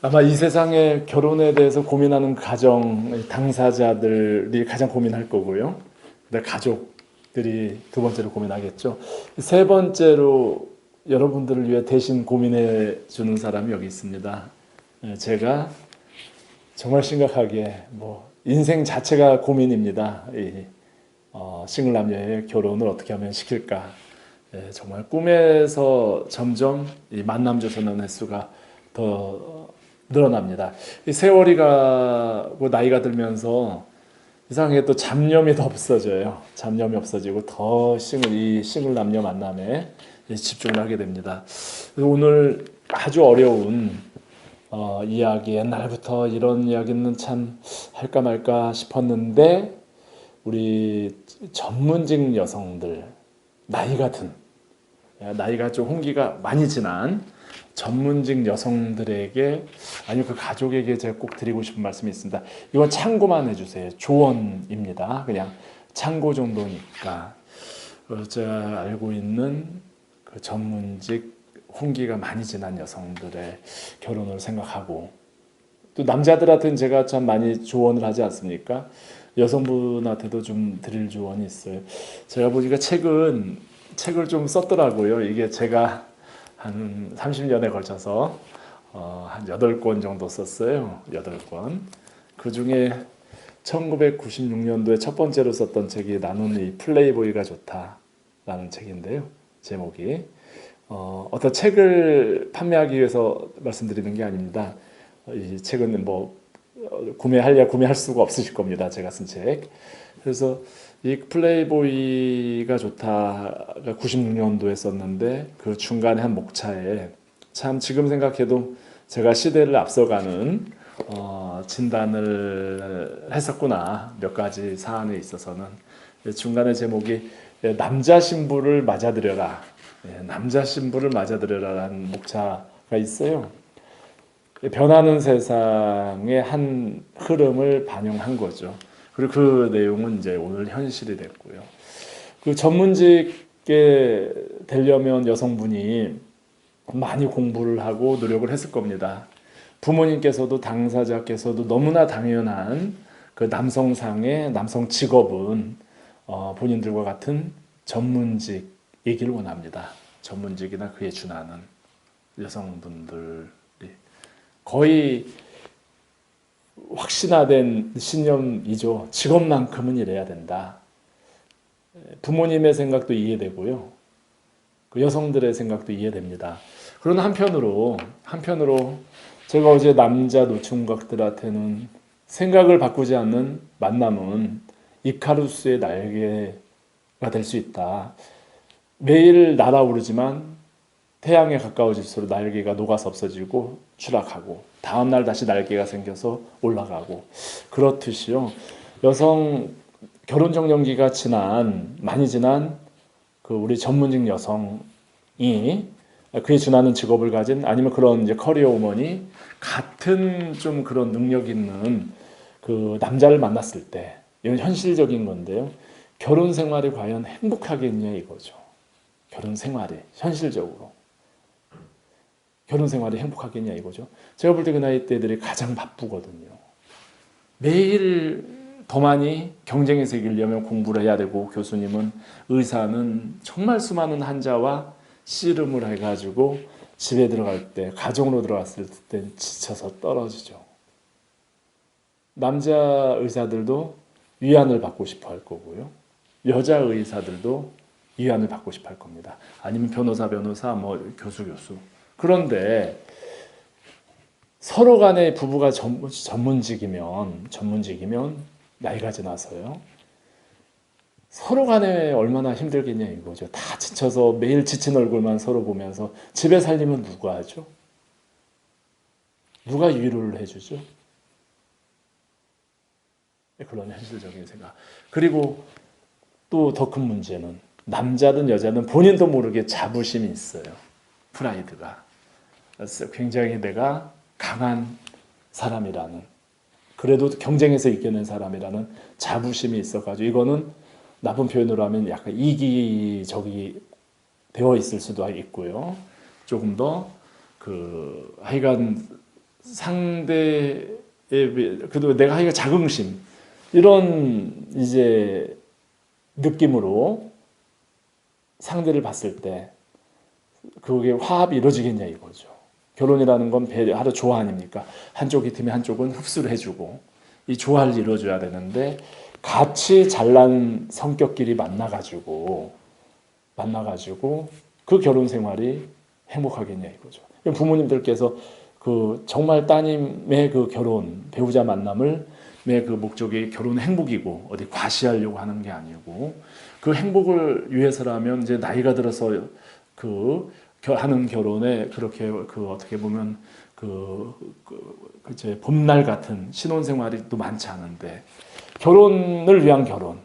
아마 이 세상에 결혼에 대해서 고민하는 가정 당사자들이 가장 고민할 거고요. 그다음 가족들이 두 번째로 고민하겠죠. 세 번째로 여러분들을 위해 대신 고민해 주는 사람이 여기 있습니다. 제가 정말 심각하게 인생 자체가 고민입니다. 싱글 남녀의 결혼을 어떻게 하면 시킬까? 정말 꿈에서 점점 이 만남 조선의 횟수가 더 늘어납니다. 이 세월이 가고 나이가 들면서 이상하게 또 잡념이 더 없어져요. 잡념이 없어지고 더 이 싱글 남녀 만남에 집중을 하게 됩니다. 오늘 아주 어려운 이야기, 옛날부터 이런 이야기는 참 할까 말까 싶었는데 우리 전문직 여성들, 나이가 좀 홍기가 많이 지난 전문직 여성들에게, 아니면 그 가족에게 제가 꼭 드리고 싶은 말씀이 있습니다. 이건 참고만 해주세요. 조언입니다. 그냥 참고 정도니까. 제가 알고 있는 그 전문직 홍기가 많이 지난 여성들의 결혼을 생각하고, 또 남자들한테는 제가 참 많이 조언을 하지 않습니까? 여성분한테도 좀 드릴 조언이 있어요. 제가 보니까 책을 좀 썼더라고요. 이게 제가 한 30년에 걸쳐서 한 8권 정도 썼어요. 8권. 그 중에 1996년도에 첫 번째로 썼던 책이 나는 이 플레이보이가 좋다라는 책인데요. 제목이. 어떤 책을 판매하기 위해서 말씀드리는 게 아닙니다. 이 책은 구매할 수가 없으실 겁니다. 제가 쓴 책. 그래서 이 플레이보이가 좋다가 96년도에 썼는데, 그 중간에 한 목차에 참 지금 생각해도 제가 시대를 앞서가는 진단을 했었구나, 몇 가지 사안에 있어서는. 중간에 제목이 남자 신부를 맞아들여라, 남자 신부를 맞아들여라라는 목차가 있어요. 변하는 세상의 한 흐름을 반영한 거죠. 그리고 그 내용은 이제 오늘 현실이 됐고요. 그 전문직에 되려면 여성분이 많이 공부를 하고 노력을 했을 겁니다. 부모님께서도 당사자께서도 너무나 당연한 그 남성상의 남성 직업은 본인들과 같은 전문직이기를 원합니다. 전문직이나 그에 준하는 여성분들이 거의 확신화된 신념이죠. 직업만큼은 일해야 된다. 부모님의 생각도 이해되고요. 그 여성들의 생각도 이해됩니다. 그러나 한편으로 제가 어제 남자 노총각들한테는 생각을 바꾸지 않는 만남은 이카루스의 날개가 될 수 있다. 매일 날아오르지만 태양에 가까워질수록 날개가 녹아서 없어지고 추락하고, 다음날 다시 날개가 생겨서 올라가고, 그렇듯이요. 여성 결혼 정년기가 많이 지난 그 우리 전문직 여성이, 그에 준하는 직업을 가진, 아니면 그런 이제 커리어 우먼이 같은 좀 그런 능력 있는 그 남자를 만났을 때, 이건 현실적인 건데요. 결혼 생활이 과연 행복하겠냐 이거죠. 결혼 생활이 현실적으로 결혼 생활이 행복하겠냐 이거죠. 제가 볼 때 그 나이 때들이 가장 바쁘거든요. 매일 더 많이 경쟁에서 이기려면 공부를 해야 되고, 교수님은, 의사는 정말 수많은 환자와 씨름을 해가지고 집에 들어갈 때, 가정으로 들어갔을 때 지쳐서 떨어지죠. 남자 의사들도 위안을 받고 싶어 할 거고요. 여자 의사들도 위안을 받고 싶어 할 겁니다. 아니면 변호사, 교수. 그런데 서로 간에 부부가 전문직이면 나이가 지나서요. 서로 간에 얼마나 힘들겠냐 이거죠. 다 지쳐서 매일 지친 얼굴만 서로 보면서 집에 살림은 누가 하죠? 누가 위로를 해주죠? 그런 현실적인 생각. 그리고 또 더 큰 문제는, 남자든 여자든 본인도 모르게 자부심이 있어요. 프라이드가. 굉장히 내가 강한 사람이라는, 그래도 경쟁에서 이겨낸 사람이라는 자부심이 있어가지고, 이거는 나쁜 표현으로 하면 약간 이기적이 되어 있을 수도 있고요. 조금 더 하여간 상대의 그래도 내가 하기가 자긍심 이런 이제 느낌으로 상대를 봤을 때 그게 화합이 이루어지겠냐 이거죠. 결혼이라는 건 배려하러 조화 아닙니까? 한쪽이 팀에 한쪽은 흡수를 해주고 이 조화를 이루어줘야 되는데 같이 잘난 성격끼리 만나가지고 그 결혼 생활이 행복하겠냐 이거죠. 부모님들께서 그 정말 따님의 그 결혼 배우자 만남을 그 목적이 결혼 행복이고 어디 과시하려고 하는 게 아니고 그 행복을 위해서라면 이제 나이가 들어서 하는 결혼에 그렇게 어떻게 보면 이제 봄날 같은 신혼생활이 또 많지 않은데 결혼을 위한 결혼,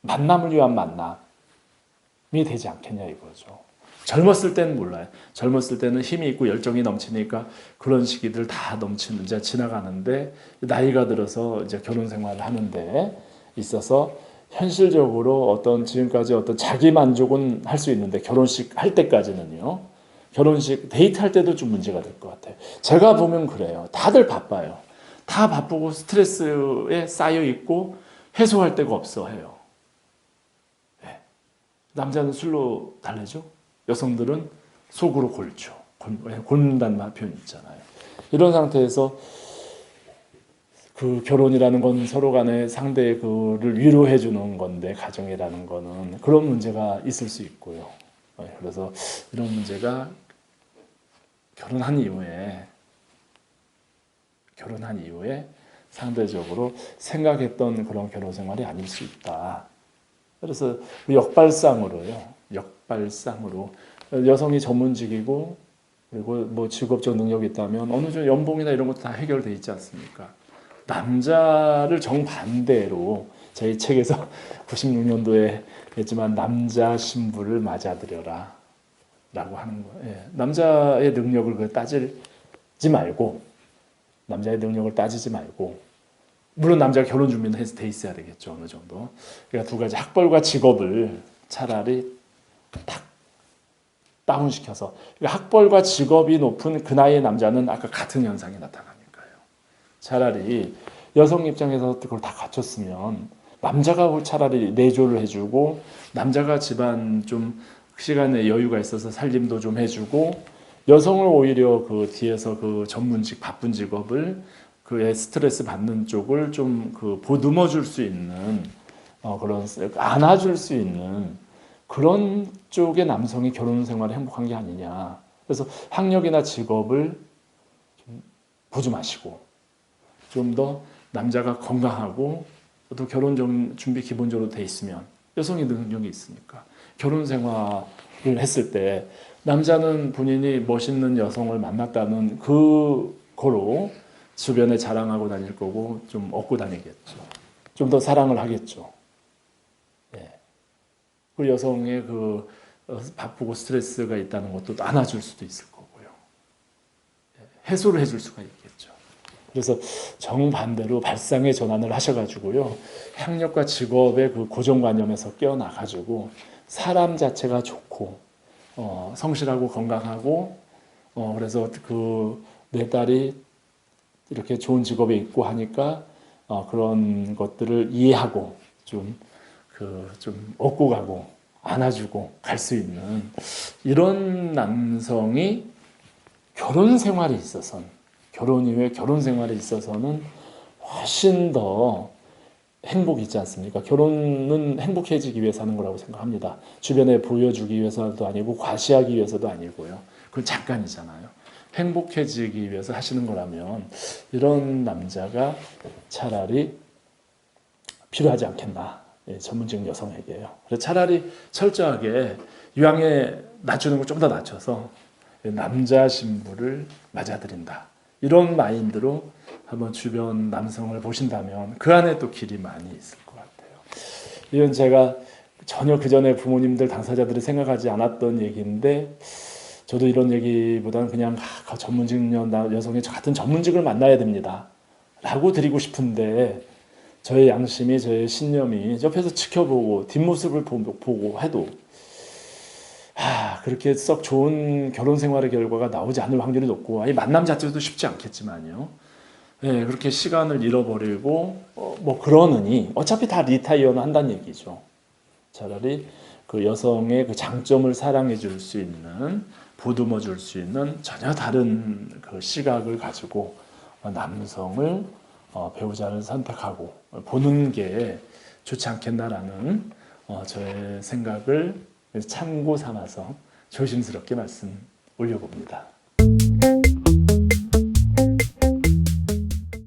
만남을 위한 만남이 되지 않겠냐 이거죠. 젊었을 때는 몰라요. 젊었을 때는 힘이 있고 열정이 넘치니까 그런 시기들 다 넘치는 이제 지나가는데 나이가 들어서 이제 결혼 생활을 하는데 있어서 현실적으로 어떤 지금까지 어떤 자기 만족은 할 수 있는데 결혼식 할 때까지는요. 결혼식 데이트할 때도 좀 문제가 될 것 같아요. 제가 보면 그래요. 다들 바빠요. 다 바쁘고 스트레스에 쌓여 있고 해소할 데가 없어 해요. 네. 남자는 술로 달래죠. 여성들은 속으로 골죠. 곪는다는 표현 있잖아요. 이런 상태에서 그 결혼이라는 건 서로 간에 상대의 그를 위로해 주는 건데 가정이라는 거는 그런 문제가 있을 수 있고요. 그래서 이런 문제가 결혼한 이후에 상대적으로 생각했던 그런 결혼 생활이 아닐 수 있다. 그래서 역발상으로 여성이 전문직이고 그리고 뭐 직업적 능력이 있다면 어느 정도 연봉이나 이런 것도 다 해결돼 있지 않습니까? 남자를 정반대로 저희 책에서 96년도에 했지만 남자 신부를 맞아들여라 라고 하는 거예요. 예. 남자의 능력을 따지지 말고 물론 남자가 결혼 준비는 돼 있어야 되겠죠. 어느 정도. 그러니까 두 가지 학벌과 직업을 차라리 딱 다운시켜서 그러니까 학벌과 직업이 높은 그 나이의 남자는 아까 같은 현상이 나타나니까요. 차라리 여성 입장에서 그걸 다 갖췄으면 남자가 차라리 내조를 해주고 남자가 집안 좀 시간에 여유가 있어서 살림도 좀 해주고 여성을 오히려 그 뒤에서 그 전문직 바쁜 직업을 그의 스트레스 받는 쪽을 좀 보듬어 줄 수 있는 그런 안아줄 수 있는 그런 쪽의 남성이 결혼 생활에 행복한 게 아니냐. 그래서 학력이나 직업을 좀 보지 마시고 좀 더 남자가 건강하고 또 결혼 준비 기본적으로 돼 있으면 여성이 능력이 있으니까 결혼 생활을 했을 때 남자는 본인이 멋있는 여성을 만났다는 그거로 주변에 자랑하고 다닐 거고 좀 얻고 다니겠죠. 좀 더 사랑을 하겠죠. 예. 그 여성의 바쁘고 스트레스가 있다는 것도 안아줄 수도 있을 거고요. 예. 해소를 해줄 수가 있겠죠. 그래서 정반대로 발상의 전환을 하셔가지고요. 학력과 직업의 그 고정관념에서 깨어나가지고 사람 자체가 좋고 성실하고 건강하고 그래서 내 딸이 이렇게 좋은 직업에 있고 하니까 그런 것들을 이해하고 좀 얻고 가고 안아주고 갈 수 있는 이런 남성이 결혼 이후에 결혼 생활에 있어서는 훨씬 더 행복이 있지 않습니까? 결혼은 행복해지기 위해서 하는 거라고 생각합니다. 주변에 보여주기 위해서도 아니고 과시하기 위해서도 아니고요. 그건 잠깐이잖아요. 행복해지기 위해서 하시는 거라면 이런 남자가 차라리 필요하지 않겠나. 전문직 여성에게요. 그래서 차라리 철저하게 유양에 낮추는 걸 좀 더 낮춰서 남자 신부를 맞아들인다. 이런 마인드로 한번 주변 남성을 보신다면 그 안에 또 길이 많이 있을 것 같아요. 이건 제가 전혀 그 전에 부모님들 당사자들이 생각하지 않았던 얘기인데 저도 이런 얘기보다는 그냥 전문직 여성의 같은 전문직을 만나야 됩니다. 라고 드리고 싶은데 저의 양심이 저의 신념이 옆에서 지켜보고 뒷모습을 보고 해도 그렇게 썩 좋은 결혼 생활의 결과가 나오지 않을 확률이 높고, 아니 만남 자체도 쉽지 않겠지만요. 예, 그렇게 시간을 잃어버리고 뭐 그러느니 어차피 다 리타이어는 한다는 얘기죠. 차라리 그 여성의 그 장점을 사랑해 줄 수 있는, 보듬어 줄 수 있는 전혀 다른 그 시각을 가지고 남성을 배우자를 선택하고 보는 게 좋지 않겠나라는 저의 생각을 참고 삼아서 조심스럽게 말씀 올려봅니다.